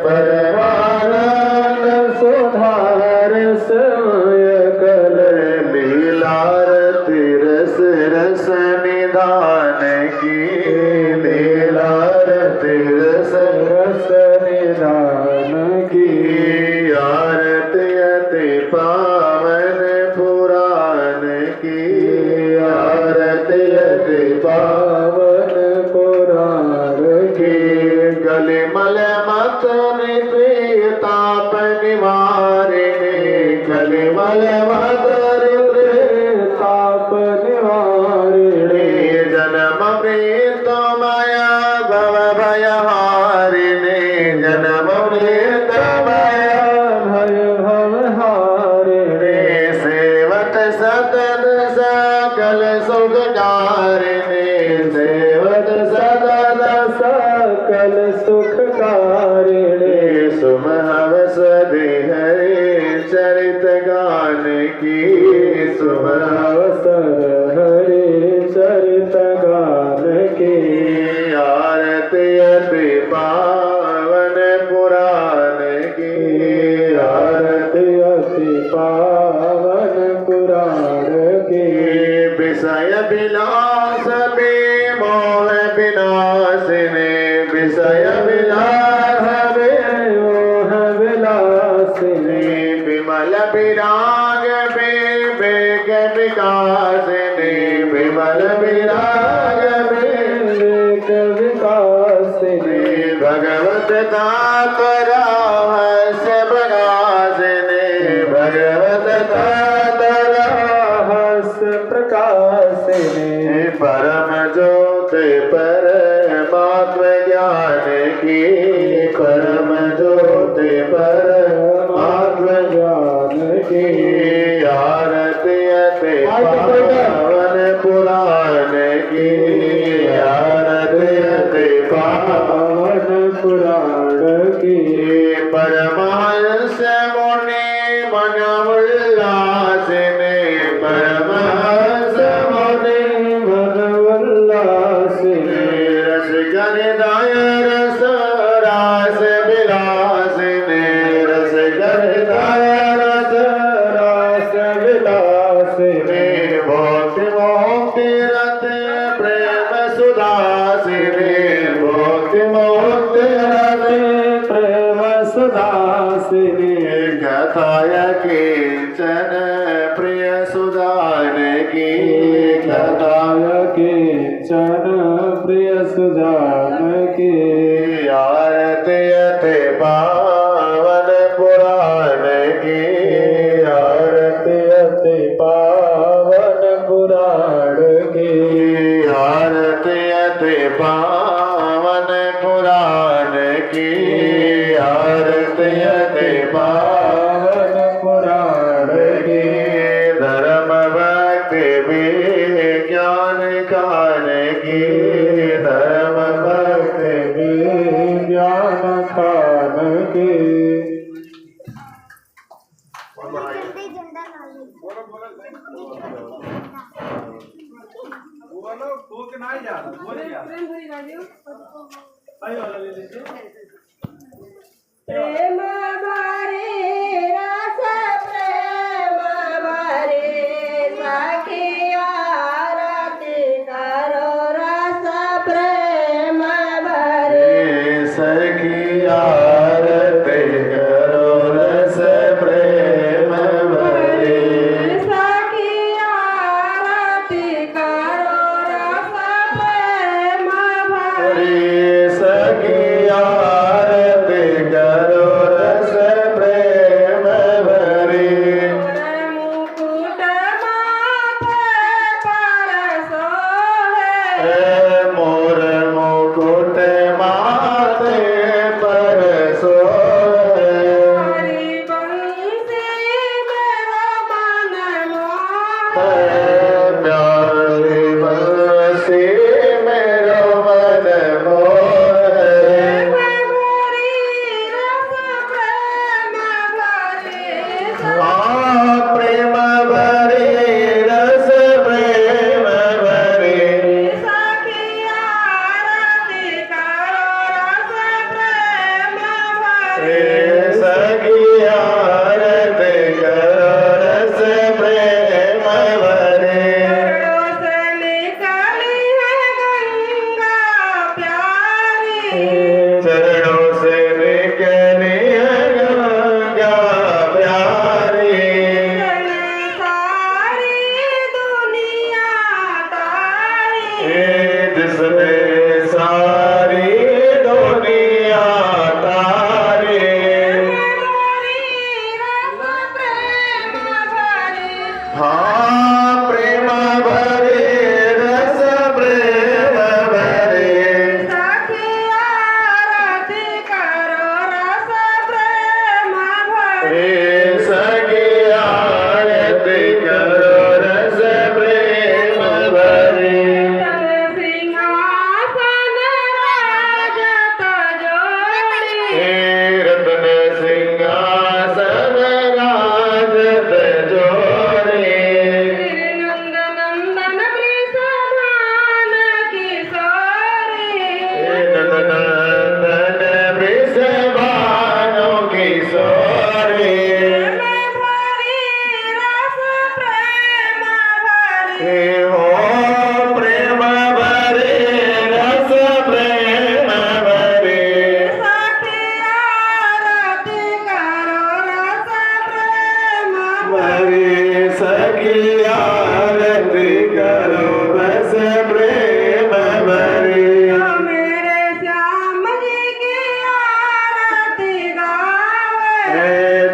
परमानंद सुधार समय कल लीलारति रस रस निधान की लीलारति रस रस निधान की आरती अति पावन पुराण की आरती अति पावन पुराण की गलिमल मत ताप निवारिणे कलिमल मत ताप निवारिणे जन्म मृत्यु माया भव भयहारिणे जन्म मृत्यु माया भय भवहारिणे सेवत सतत सकल सुखकारिणे सेवत सतत सकल सुखकारिणे सुमहवस हरे चरित गान की सुमहवस हरे चरित गान की आरती अति पावन पुराण की आरती अति पावन पुराण की विषय विलास में मोह विनाशिने विषय विलास विमल विराग विवेक विकासिनी विमल विराग विवेक विकासिनी भगवत तातराहस्य प्रकाशिनी भगवत तातराहस्य प्रकाशिनी परम ज्योति परमात्म ज्ञान की परम ज्योति परमात्म ज्ञान की आरती अति पावन पुराण की आरती अति पावन पुराण की परमहंस मुनि मन उल्लासिने परमहंस मुनि मन उल्लासिने रस गणदाय रस रास विलासिने रस गणदाय रस रास विलासिने भक्ति मोक्ति रत प्रेम सुदासिने भक्ति मोक्ति रत प्रेम सुदासिने कथाय किंचन प्रिय सुदान की कथाय किंचन प्रिय सुदान की आरती अति पावन पुराण की आरती अति पावन पुराण की आरती अति पावन पुराण की आरती अति पावन पुराण की धर्म भक्ति विज्ञान कान की धर्म भक्ति विज्ञान कान की प्रेम भरे रस प्रेम भरे सखी आरती करो रस प्रेम भरे सखी आरती करो रस प्रेम भरे सखी आरती करो रस प्रेम भरे सखी आरती करो रस प्रेम भरे मुकुट माथे पर सोहे मोर मुकुट माथे पर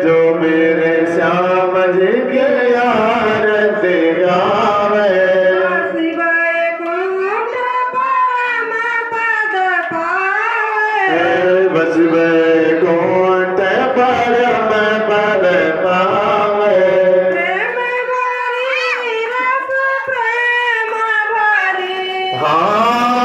जो मेरे श्याम जी की आरती गावे शिवाय कुंठ परम पद पावे बस वैकुंठ परम पद पावे प्रेम भरी रस प्रेम भरी हाँ